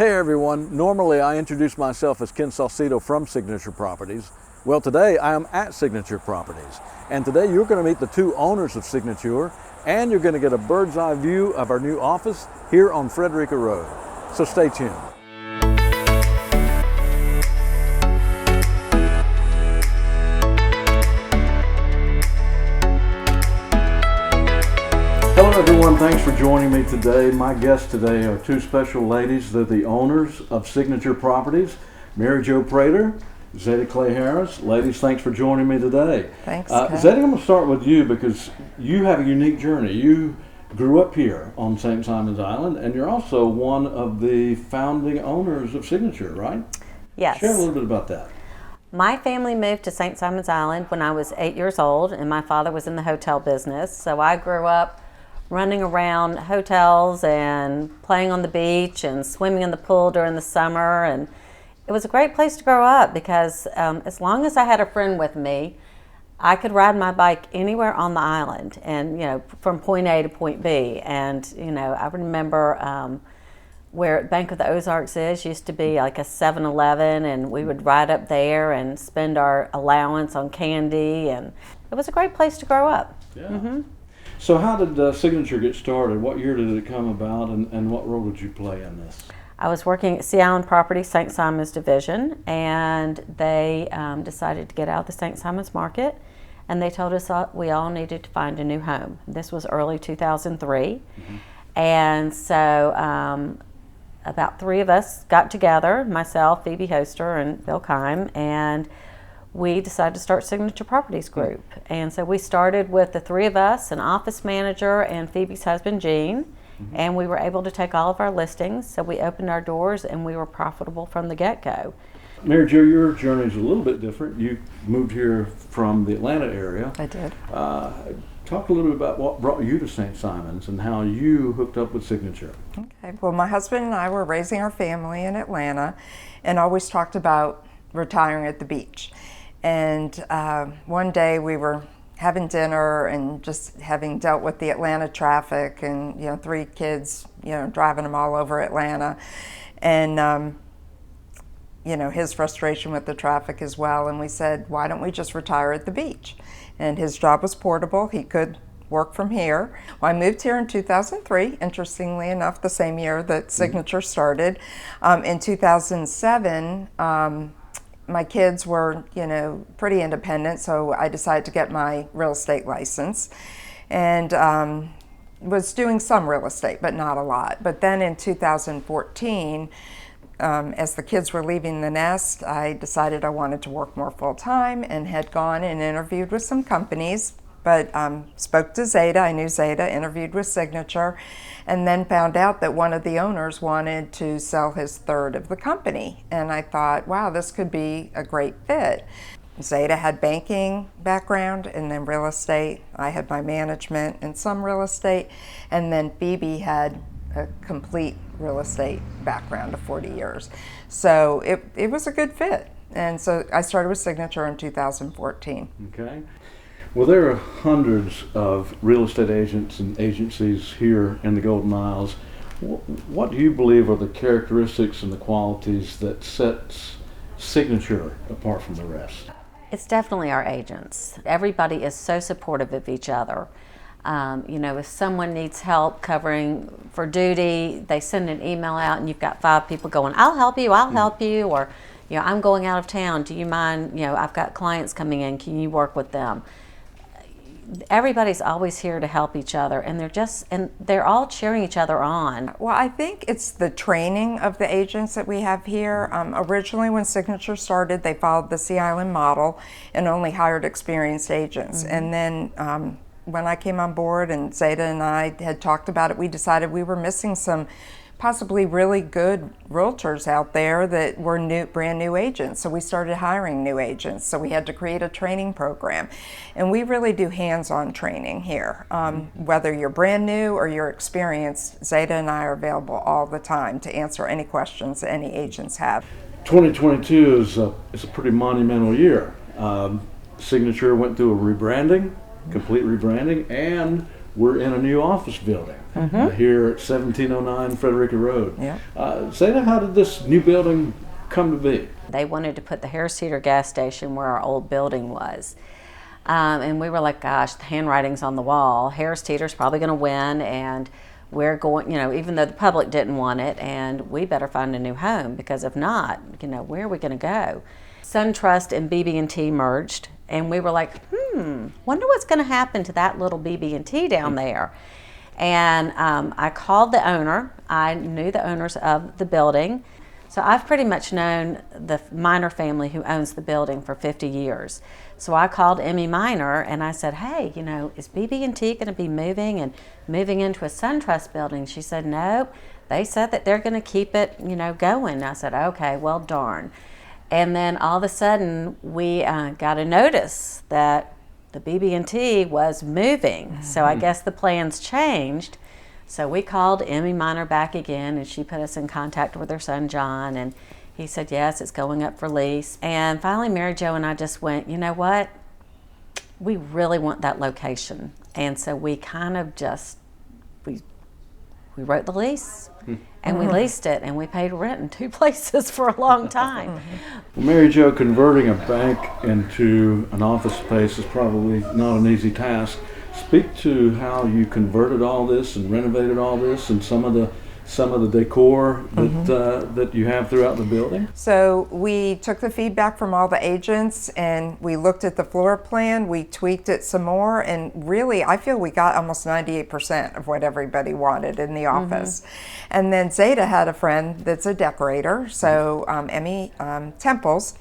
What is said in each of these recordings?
Hey everyone, normally I introduce myself as Ken Salcido from Signature Properties. Well, today I am at Signature Properties, and today you're going to meet the two owners of Signature, and you're going to get a bird's eye view of our new office here on Frederica Road. So stay tuned. Hello everyone, thanks for joining me today. My guests today are two special ladies. They're the owners of Signature Properties, Mary Jo Prater, Zaida Clay Harris. Ladies, thanks for joining me today. Thanks, Zaida, I'm going to start with you because you have a unique journey. You grew up here on St. Simon's Island, and you're also one of the founding owners of Signature, right? Yes. Share a little bit about that. My family moved to St. Simon's Island when I was 8 years old, and my father was in the hotel business. So I grew up running around hotels and playing on the beach and swimming in the pool during the summer. And it was a great place to grow up because as long as I had a friend with me, I could ride my bike anywhere on the island and, you know, from point A to point B. And, you know, I remember where Bank of the Ozarks used to be like a 7-Eleven, and we would ride up there and spend our allowance on candy, and it was a great place to grow up. Yeah. Mm-hmm. So how did Signature get started? What year did it come about, and what role did you play in this? I was working at Sea Island Property, St. Simon's Division, and they decided to get out of the St. Simon's market, and they told us we all needed to find a new home. This was early 2003, mm-hmm. And so about three of us got together, myself, Phoebe Hoster, and Bill Keim, and we decided to start Signature Properties Group. And so we started with the three of us, an office manager and Phoebe's husband, Gene, mm-hmm. and we were able to take all of our listings. So we opened our doors and we were profitable from the get-go. Mary Jo, your journey is a little bit different. You moved here from the Atlanta area. I did. Talk a little bit about what brought you to St. Simon's and how you hooked up with Signature. Okay, well, my husband and I were raising our family in Atlanta and always talked about retiring at the beach. And one day we were having dinner and just having dealt with the Atlanta traffic and, you know, three kids, you know, driving them all over Atlanta. And, you know, his frustration with the traffic as well. And we said, why don't we just retire at the beach? And his job was portable. He could work from here. Well, I moved here in 2003, interestingly enough, the same year that Signature started. In 2007, my kids were, you know, pretty independent, so I decided to get my real estate license and was doing some real estate, but not a lot. But then in 2014, as the kids were leaving the nest, I decided I wanted to work more full-time and had gone and interviewed with some companies, but spoke to Zaida. I knew Zaida, interviewed with Signature, and then found out that one of the owners wanted to sell his third of the company. And I thought, wow, this could be a great fit. Zaida had banking background and then real estate. I had my management and some real estate. And then Phoebe had a complete real estate background of 40 years. So it was a good fit. And so I started with Signature in 2014. Okay. Well, there are hundreds of real estate agents and agencies here in the Golden Isles. What do you believe are the characteristics and the qualities that sets Signature apart from the rest? It's definitely our agents. Everybody is so supportive of each other. You know, if someone needs help covering for duty, they send an email out and you've got 5 people going, I'll help you, or, you know, I'm going out of town, do you mind, you know, I've got clients coming in, can you work with them? Everybody's always here to help each other, and they're all cheering each other on. Well, I think it's the training of the agents that we have here. Originally, when Signature started, they followed the Sea Island model and only hired experienced agents. Mm-hmm. And then when I came on board and Zaida and I had talked about it, we decided we were missing some possibly really good realtors out there that were brand new agents. So we started hiring new agents. So we had to create a training program. And we really do hands-on training here. Whether you're brand new or you're experienced, Zaida and I are available all the time to answer any questions that any agents have. 2022 is a pretty monumental year. Signature went through a rebranding, complete rebranding, and we're in a new office building here at 1709 Frederica Road. Yeah. Zaida, how did this new building come to be? They wanted to put the Harris Teeter gas station where our old building was. And we were like, gosh, the handwriting's on the wall. Harris Teeter's probably going to win, and we're going, even though the public didn't want it, and we better find a new home, because if not, where are we going to go? SunTrust and BB&T merged, and we were like, wonder what's going to happen to that little BB&T down there. And I called the owner. I knew the owners of the building. So I've pretty much known the Miner family who owns the building for 50 years. So I called Emmy Miner and I said, hey, is BB&T going to be moving into a SunTrust building? She said, nope. They said that they're going to keep it, going. I said, okay, well, darn. And then all of a sudden we got a notice that the BB&T was moving. So I guess the plans changed. So we called Emmy Miner back again, and she put us in contact with her son, John, and he said, yes, it's going up for lease. And finally, Mary Jo and I just went, you know what? We really want that location. And so we kind of just, we wrote the lease, and we leased it, and we paid rent in 2 places for a long time. Well, Mary Jo, converting a bank into an office space is probably not an easy task. Speak to how you converted all this and renovated all this, and some of the decor that you have throughout the building. So we took the feedback from all the agents and we looked at the floor plan, we tweaked it some more, and really I feel we got almost 98% of what everybody wanted in the office. And then Zaida had a friend that's a decorator, so Emmy Temples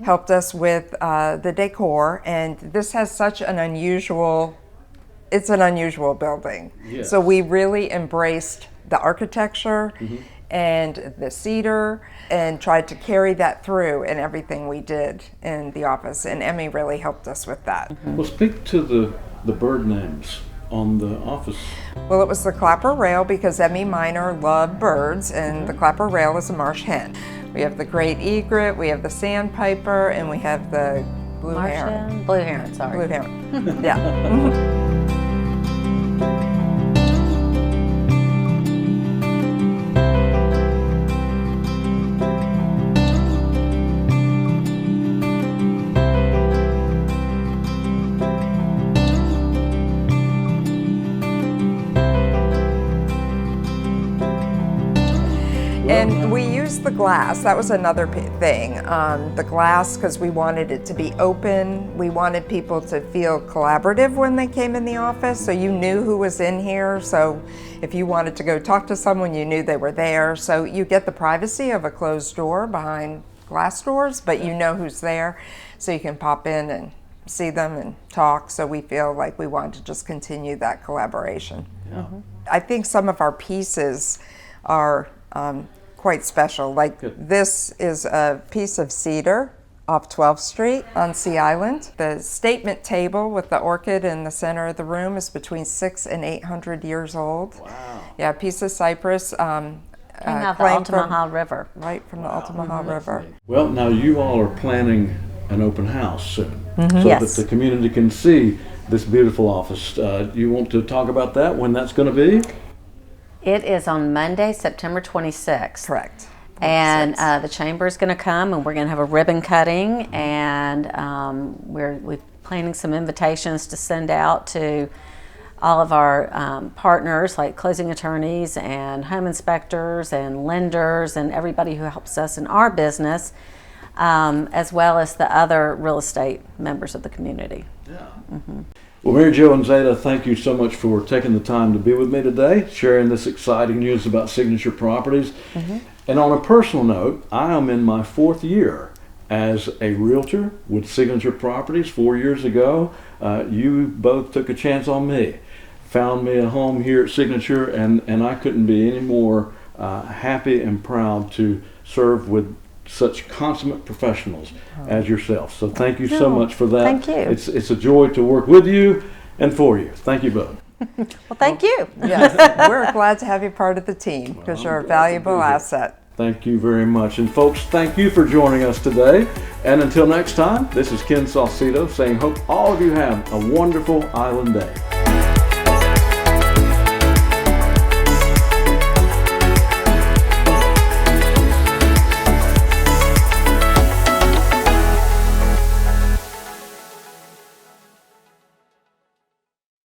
helped us with the decor, and this has such an unusual, it's an unusual building. Yes. So we really embraced the architecture and the cedar and tried to carry that through in everything we did in the office, and Emmy really helped us with that. Well, speak to the bird names on the office. Well, it was the clapper rail because Emmy Miner loved birds, and the clapper rail is a marsh hen. We have the great egret, we have the sandpiper, and we have the blue heron. Blue heron, sorry. Blue heron, yeah. And we used the glass. That was another thing. The glass, because we wanted it to be open. We wanted people to feel collaborative when they came in the office, so you knew who was in here. So if you wanted to go talk to someone, you knew they were there. So you get the privacy of a closed door behind glass doors, but you know who's there, so you can pop in and see them and talk. So we feel like we want to just continue that collaboration. Yeah. I think some of our pieces are quite special. Like this is a piece of cedar off 12th Street on Sea Island. The statement table with the orchid in the center of the room is between 600 and 800 years old. Wow. Yeah, a piece of cypress. Came out the Altamaha River. Right, from the Altamaha River. Well, now you all are planning an open house soon, so Yes. that the community can see this beautiful office. You want to talk about that, when that's going to be? It is on Monday, September 26th. Correct. And the chamber is going to come, and we're going to have a ribbon cutting, and we're planning some invitations to send out to all of our partners, like closing attorneys and home inspectors and lenders and everybody who helps us in our business, as well as the other real estate members of the community. Yeah. Well, Mary Jo and Zaida, thank you so much for taking the time to be with me today, sharing this exciting news about Signature Properties. And on a personal note, I am in my 4th year as a realtor with Signature Properties. 4 years ago, you both took a chance on me, found me a home here at Signature, and I couldn't be any more happy and proud to serve with such consummate professionals as yourself. So thank you so much for that. Thank you. It's a joy to work with you and for you. Thank you both. Well, thank you. Yes, we're glad to have you part of the team because you're a valuable asset. Thank you very much. And folks, thank you for joining us today. And until next time, this is Ken Salcedo saying hope all of you have a wonderful island day.